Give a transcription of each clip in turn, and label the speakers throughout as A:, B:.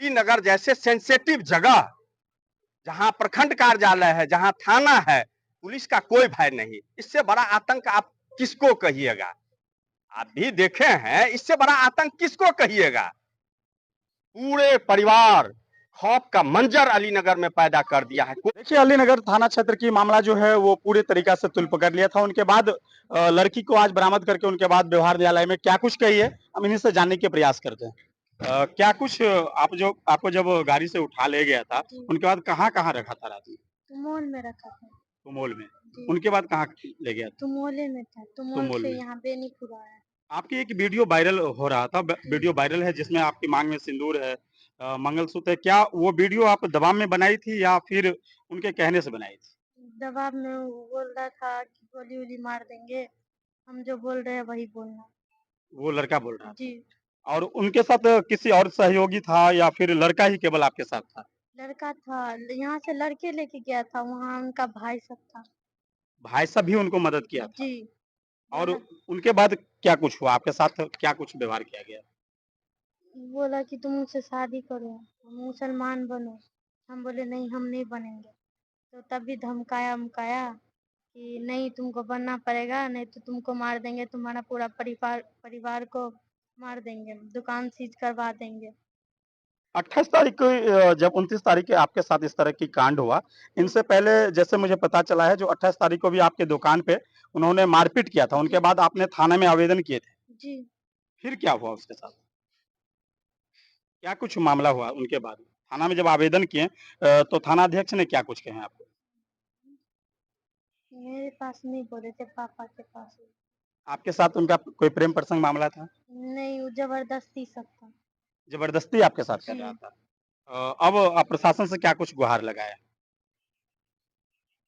A: नगर जैसे सेंसिटिव जगह, जहां प्रखंड कार्यालय है, जहां थाना है, पुलिस का कोई भय नहीं। इससे बड़ा आतंक आप किसको कहिएगा? आप भी देखे हैं, इससे बड़ा आतंक किसको कहिएगा? पूरे परिवार खौफ का मंजर अलीनगर में पैदा कर दिया है।
B: देखिए, अलीनगर थाना क्षेत्र की मामला जो है वो पूरी तरीका से तुल पकड़ लिया था। उनके बाद लड़की को आज बरामद करके उनके बाद व्यवहार न्यायालय में क्या कुछ कही है, हम इन्हीं से जानने के प्रयास करते हैं। क्या कुछ आपको जब गाड़ी से उठा ले गया था, उनके बाद कहाँ रखा था रात में?
C: तुमोल में रखा था।
B: तुमोल में।
C: जी।
B: उनके बाद कहाँ ले गया था?
C: तुमोले में था। तुमोल
B: तुमोल
C: से
B: में।
C: यहाँ बेनीपुर आया।
B: आपकी एक वीडियो वायरल हो रहा था, वीडियो वायरल है जिसमें आपकी मांग में सिंदूर है, मंगलसूत्र है। क्या वो वीडियो आप दबाव में बनाई थी या फिर उनके कहने से बनाई थी?
C: दबाव में वो बोल रहा था कि गोली वोली मार देंगे, हम जो बोल रहे हैं वही बोलना।
B: वो लड़का बोल रहा
C: जी।
B: था। और उनके साथ किसी और सहयोगी था या फिर लड़का ही केवल आपके साथ था?
C: लड़का था, यहाँ से लड़के लेके गया था, वहाँ उनका भाई सब था।
B: भाई साहब भी उनको मदद किया था।
C: जी।
B: और
C: बोला
B: उनके बाद क्या कुछ हुआ, आपके साथ क्या कुछ व्यवहार किया गया?
C: बोला कि तुम मुझसे शादी करो, मुसलमान बनो। हम बोले नहीं, हम नहीं बनेंगे। तो तभी धमकाया उमकाया कि नहीं तुमको बनना पड़ेगा, नहीं तो तुमको मार देंगे, तुम्हारा पूरा परिवार परिवार को मार देंगे, दुकान सीज करवा देंगे।
B: 28 तारीख को जब 29 तारीख के आपके साथ इस तरह की कांड हुआ, इनसे पहले जैसे मुझे पता चला है जो 28 तारीख को भी आपके दुकान पे उन्होंने मारपीट किया था, उनके बाद आपने थाने में आवेदन किए थे।
C: जी।
B: फिर क्या हुआ उसके साथ? क्या कुछ मामला हुआ उनके बाद? थाना में जब आवेदन किए तो थाना अध्यक्ष ने क्या कुछ कहे आपको?
C: मेरे पास नहीं बोले थे, पापा के पास।
B: आपके साथ उनका कोई प्रेम प्रसंग मामला था?
C: नहीं, वो जबरदस्ती सब था।
B: जबरदस्ती आपके साथ कर रहा
C: जी।
B: था। अब आप प्रशासन से क्या कुछ गुहार लगाया?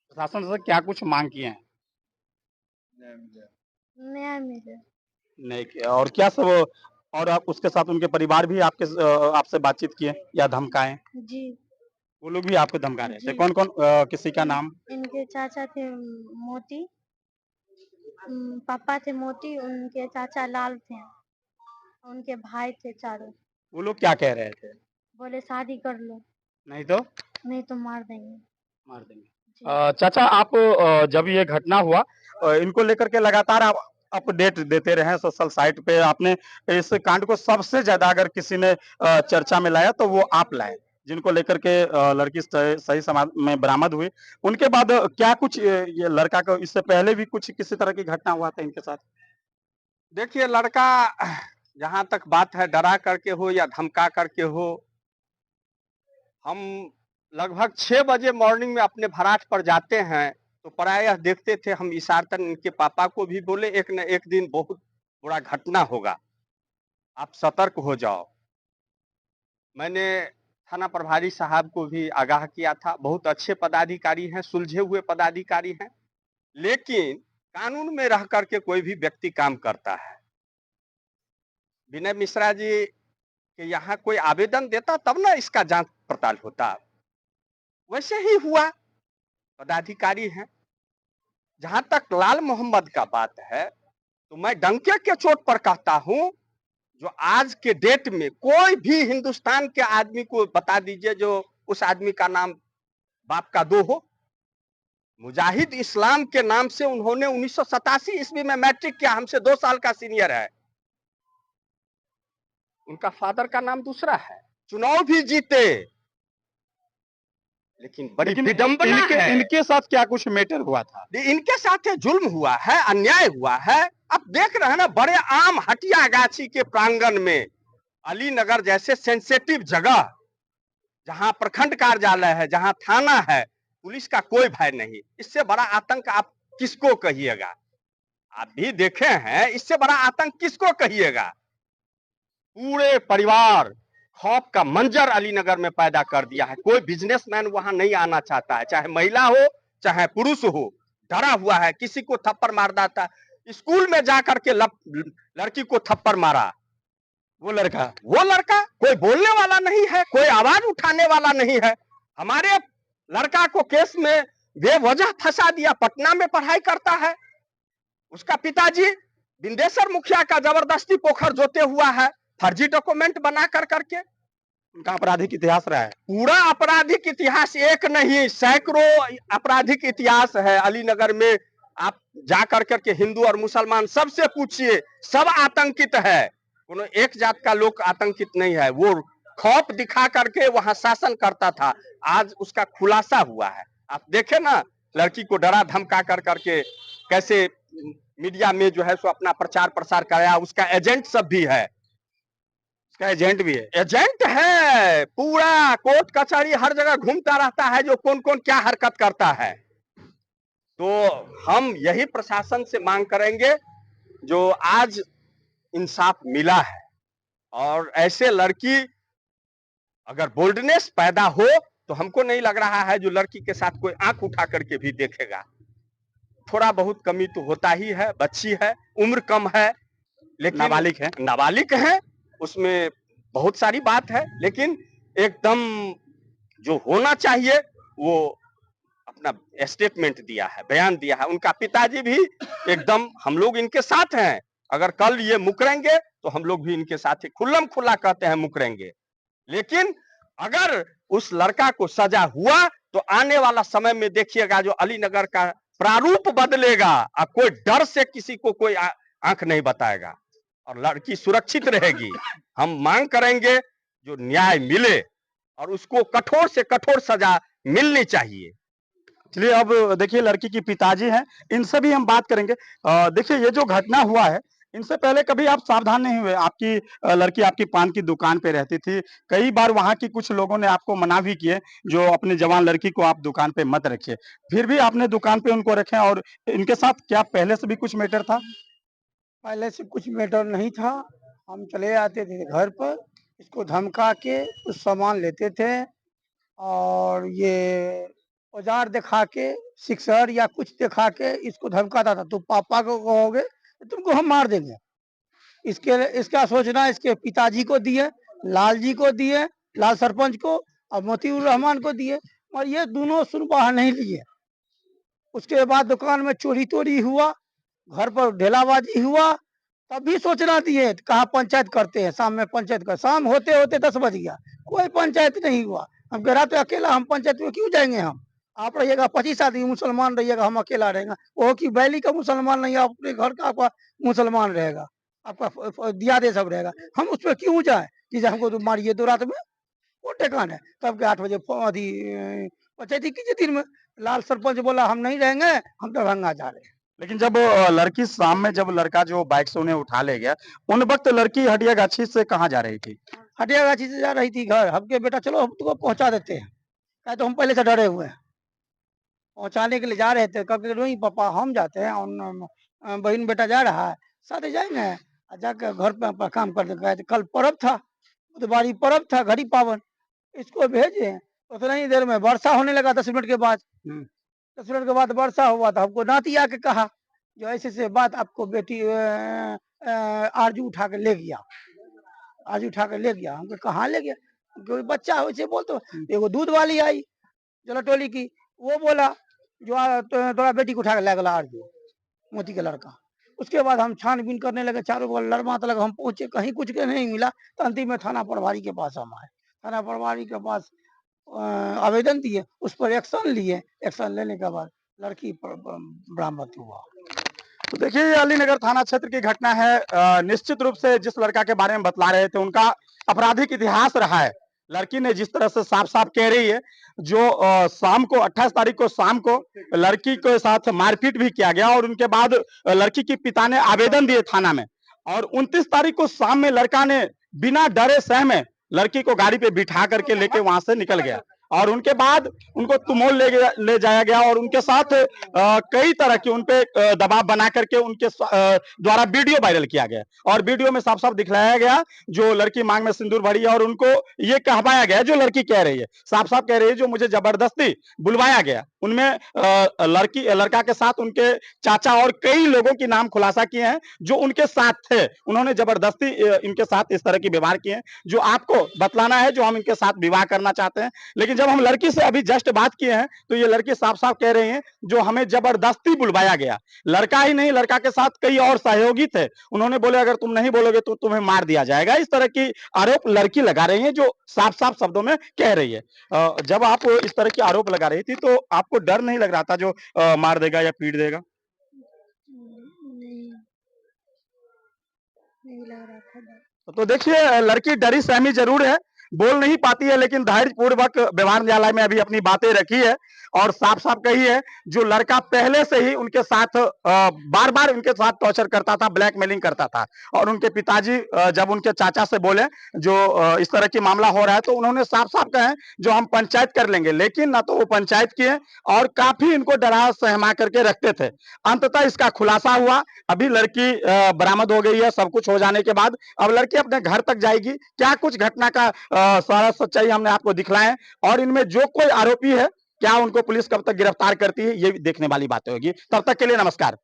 B: प्रशासन से क्या कुछ मांग किए हैं?
C: न्याय मिले।
B: नहीं किया। और क्या सब, और आप उसके साथ उनके परिवार भी आपसे बातचीत किए या धमकाए?
C: जी।
B: वो लोग भी आपको धमका रहे थे?
C: जी।
B: कौन कौन, किसी का नाम?
C: इनके चाचा थे मोती, पापा थे मोती, उनके चाचा लाल थे, उनके भाई थे चारों।
B: वो लोग क्या कह रहे थे?
C: बोले शादी कर लो,
B: नहीं तो
C: नहीं तो मार देंगे।
B: मार देंगे।
C: जी।
B: चाचा, आप जब ये घटना हुआ, इनको लेकर के लगातार आप अपडेट देते रहे सोशल साइट पे। आपने इस कांड को सबसे ज्यादा अगर किसी ने चर्चा में लाया तो वो आप लाए, जिनको लेकर के लड़की सही समाज में बरामद हुई। उनके बाद क्या कुछ ये लड़का को इससे पहले भी कुछ किसी तरह की घटना हुआ था इनके साथ?
A: देखिए, लड़का जहां तक बात है, डरा करके हो या धमका करके हो, हम लगभग 6 बजे मॉर्निंग में अपने भराठ पर जाते हैं तो प्रायः देखते थे हम इशारतन इनके पापा को भी बोले एक न एक दिन बहुत बुरा घटना होगा, आप सतर्क हो जाओ। मैंने थाना प्रभारी साहब को भी आगाह किया था। बहुत अच्छे पदाधिकारी हैं, सुलझे हुए पदाधिकारी हैं, लेकिन कानून में रह करके कोई भी व्यक्ति काम करता है। विनय मिश्रा जी के यहाँ कोई आवेदन देता तब ना इसका जांच पड़ताल होता, वैसे ही हुआ। पदाधिकारी हैं। जहां तक लाल मोहम्मद का बात है, तो मैं डंके के चोट पर कहता हूं, जो आज के डेट में कोई भी हिंदुस्तान के आदमी को बता दीजिए जो उस आदमी का नाम बाप का दो हो। मुजाहिद इस्लाम के नाम से उन्होंने 1987 ईस्वी में मैट्रिक किया, हमसे 2 साल का सीनियर है। उनका फादर का नाम दूसरा है, चुनाव भी जीते। लेकिन बड़ी विडंबना है,
B: इनके साथ क्या कुछ मैटर हुआ था?
A: इनके साथ जुल्म हुआ है, अन्याय हुआ है। अब देख रहे हैं ना, बड़े आम हटिया गाछी के प्रांगण में अलीनगर जैसे सेंसिटिव जगह, जहां प्रखंड कार्यालय है, जहां थाना है, पुलिस का कोई भय नहीं। इससे बड़ा आतंक आप किसको कहिएगा? आप भी देखे हैं, इससे बड़ा आतंक किसको कहिएगा? पूरे परिवार खौफ का मंजर अलीनगर में पैदा कर दिया है। कोई बिजनेसमैन वहां नहीं आना चाहता है, चाहे महिला हो चाहे पुरुष हो, डरा हुआ है। किसी को थप्पड़ मार देता, स्कूल में जाकर के लड़की को थप्पड़ मारा। वो लड़का कोई बोलने वाला नहीं है, कोई आवाज उठाने वाला नहीं है। हमारे लड़का को केस में बेवजह फंसा दिया, पटना में पढ़ाई करता है। उसका पिताजी बिंदेश्वर मुखिया का जबरदस्ती पोखर जोते हुआ है, फर्जी डॉक्यूमेंट बना कर करके।
B: उनका आपराधिक इतिहास रहा है।
A: पूरा आपराधिक इतिहास एक नहीं, सैकड़ों आपराधिक इतिहास है अलीनगर में। आप जा करके हिंदू और मुसलमान सबसे पूछिए, सब आतंकित है। कोनो एक जात का लोग आतंकित नहीं है। वो खौफ दिखा करके वहां शासन करता था, आज उसका खुलासा हुआ है। आप देखे ना, लड़की को डरा धमका करके कैसे मीडिया में जो है सो अपना प्रचार प्रसार कराया। उसका एजेंट सब भी है,
B: उसका एजेंट भी है।
A: एजेंट है। पूरा कोर्ट कचहरी हर जगह घूमता रहता है, जो कौन कौन क्या हरकत करता है। तो हम यही प्रशासन से मांग करेंगे, जो आज इंसाफ मिला है और ऐसे लड़की अगर बोल्डनेस पैदा हो तो हमको नहीं लग रहा है जो लड़की के साथ कोई आंख उठा करके भी देखेगा। थोड़ा बहुत कमी तो होता ही है, बच्ची है, उम्र कम है, लेकिन नाबालिग है, उसमें बहुत सारी बात है। लेकिन एकदम जो होना चाहिए वो अपना स्टेटमेंट दिया है, बयान दिया है। उनका पिताजी भी एकदम हम लोग इनके साथ हैं, अगर कल ये मुकरेंगे तो हम लोग भी इनके साथ ही खुल्लम खुल्ला कहते हैं मुकरेंगे। लेकिन अगर उस लड़का को सजा हुआ तो आने वाला समय में देखिएगा जो अलीनगर का प्रारूप बदलेगा और कोई डर से किसी को कोई आंख नहीं बताएगा और लड़की सुरक्षित रहेगी। हम मांग करेंगे जो न्याय मिले और उसको कठोर से कठोर सजा मिलनी चाहिए।
B: चलिए अब देखिए लड़की की पिताजी हैं, इनसे भी हम बात करेंगे। देखिए ये जो घटना हुआ है, इनसे पहले कभी आप सावधान नहीं हुए? आपकी लड़की आपकी पान की दुकान पे रहती थी, कई बार वहां की कुछ लोगों ने आपको मना भी किए जो अपनी जवान लड़की को आप दुकान पे मत रखिए, फिर भी आपने दुकान पे उनको रखे। और इनके साथ क्या पहले से भी कुछ मैटर था?
D: पहले से कुछ मैटर नहीं था। हम चले आते थे घर पर, इसको धमका के कुछ सामान लेते थे और ये औजार दिखा के, सिक्सर या कुछ दिखा के इसको धमकाता था। तुम पापा को कहोगे तो तुमको हम मार देंगे। इसका सोचना इसके पिताजी को दिए, लाल जी को दिए, लाल सरपंच को और मोतीउर रहमान को दिए, और ये दोनों सुनवाह नहीं लिए। उसके बाद दुकान में चोरी तोरी हुआ, घर पर ढेलाबाजी हुआ, तब भी सोचना दिए कहा पंचायत करते हैं। शाम में पंचायत कर, शाम होते होते 10 बज गया, कोई पंचायत नहीं हुआ। हम कह रहा तो अकेला हम पंचायत में क्यों जाएंगे? हम आप रहिएगा 25 आदमी मुसलमान रहिएगा, हम अकेला रहेगा। वो की बैली का मुसलमान नहीं है, अपने घर का आपका मुसलमान रहेगा, आपका दिया दे सब रहेगा। हम उस पर क्यों जाए कि हमको तो मारिए तो रात में? वो ठेकान है। तब के 8 बजे पंचायती कीजिए। दिन में लाल सरपंच बोला हम नहीं रहेंगे, हम दरभंगा जा रहे हैं।
B: लेकिन जब लड़की शाम में जब लड़का जो बाइक से उन्हें उठा ले गया, उन वक्त लड़की हटियागाछी से कहाँ जा रही थी?
D: हटियागाछी से जा रही थी घर। हमके बेटा चलो हम तुमको पहुंचा देते हैं, कहे तो हम पहले से डरे हुए हैं। पहुंचाने के लिए जा रहे थे, कब नहीं पापा हम जाते हैं और बहन बेटा जा रहा है, साथ जाएंगे। जाकर घर पे काम कर देंगे। कल पर्व था, बुधवारी पर्व था, घड़ी पावन, इसको भेजे। उतना ही देर में वर्षा होने लगा। 10 मिनट के बाद 10 मिनट के बाद वर्षा हुआ था। हमको नाती आके कहा जो ऐसे से बात, आपको बेटी आरजू उठा के ले गया, आरजू उठा के ले गया। हमको कहाँ ले गया? कोई बच्चा वैसे बोलते। एगो दूध वाली आई जलटोली की, वो बोला जो तोरा बेटी को उठा के ले गया आरजू, मोती का लड़का। उसके बाद हम छानबीन करने लगे, चारों बगल लड़मात लगा। हम पहुंचे, कहीं कुछ के नहीं मिला। तो अंतिम में थाना प्रभारी के पास हम आए। थाना प्रभारी के पास आवेदन दिए, उस पर एक्शन लिए। एक्शन लेने के बाद लड़की बरामद हुआ।
B: तो देखिए ये अलीनगर थाना क्षेत्र की घटना है। निश्चित रूप से जिस लड़का के बारे में बतला रहे थे उनका आपराधिक इतिहास रहा है। लड़की ने जिस तरह से साफ साफ कह रही है, जो शाम को 28 तारीख को शाम को लड़की के साथ मारपीट भी किया गया और उनके बाद लड़की के पिता ने आवेदन दिए थाना में, और 29 तारीख को शाम में लड़का ने बिना डरे सहमे लड़की को गाड़ी पे बिठा करके लेके वहां से निकल गया। और उनके बाद उनको तुमोल ले जाया गया और उनके साथ कई तरह के उनपे दबाव बना करके उनके द्वारा वीडियो वायरल किया गया। और वीडियो में साफ साफ दिखलाया गया जो लड़की मांग में सिंदूर भरी है, और उनको ये कहवाया गया जो लड़की कह रही है, साफ साफ कह रही है जो मुझे जबरदस्ती बुलवाया गया। उनमें लड़का के साथ उनके चाचा और कई लोगों की नाम खुलासा किए हैं जो उनके साथ थे। उन्होंने जबरदस्ती इनके साथ इस तरह की व्यवहार किए हैं जो आपको बतलाना है, जो हम इनके साथ विवाह करना चाहते हैं। लेकिन जब हम लड़की से अभी जस्ट बात किए हैं तो ये लड़की साफ साफ कह रही हैं जो हमें जबरदस्ती बुलवाया गया। लड़का ही नहीं, लड़का के साथ कई और सहयोगी थे, उन्होंने बोले अगर तुम नहीं बोलोगे तो तुम्हें मार दिया जाएगा। इस तरह की आरोप लड़की लगा रही है, जो साफ साफ शब्दों में कह रही है। जब आप इस तरह की आरोप लगा रही थी तो आपको डर नहीं लग रहा था जो मार देगा या पीट देगा?
C: नहीं, नहीं लग रहा था डर।
B: तो देखिए, लड़की डरी सहमी जरूर है, बोल नहीं पाती है, लेकिन धैर्य पूर्वक व्यवहार न्यायालय में अभी अपनी बातें रखी है और साफ साफ कही है जो लड़का पहले से ही उनके साथ बार बार उनके साथ टॉर्चर करता था, ब्लैकमेलिंग करता था। और उनके पिताजी जब उनके चाचा से बोले जो इस तरह की मामला हो रहा है तो उन्होंने साफ साफ कहे जो हम पंचायत कर लेंगे, लेकिन ना तो वो पंचायत किए और काफी इनको डरा सहमा करके रखते थे। अंततः इसका खुलासा हुआ, अभी लड़की बरामद हो गई है। सब कुछ हो जाने के बाद अब लड़की अपने घर तक जाएगी। क्या कुछ घटना का सारा सच्चाई हमने आपको दिखलाए और इनमें जो कोई आरोपी है क्या उनको पुलिस कब तक गिरफ्तार करती है ये भी देखने वाली बातें होगी। तब तक के लिए नमस्कार।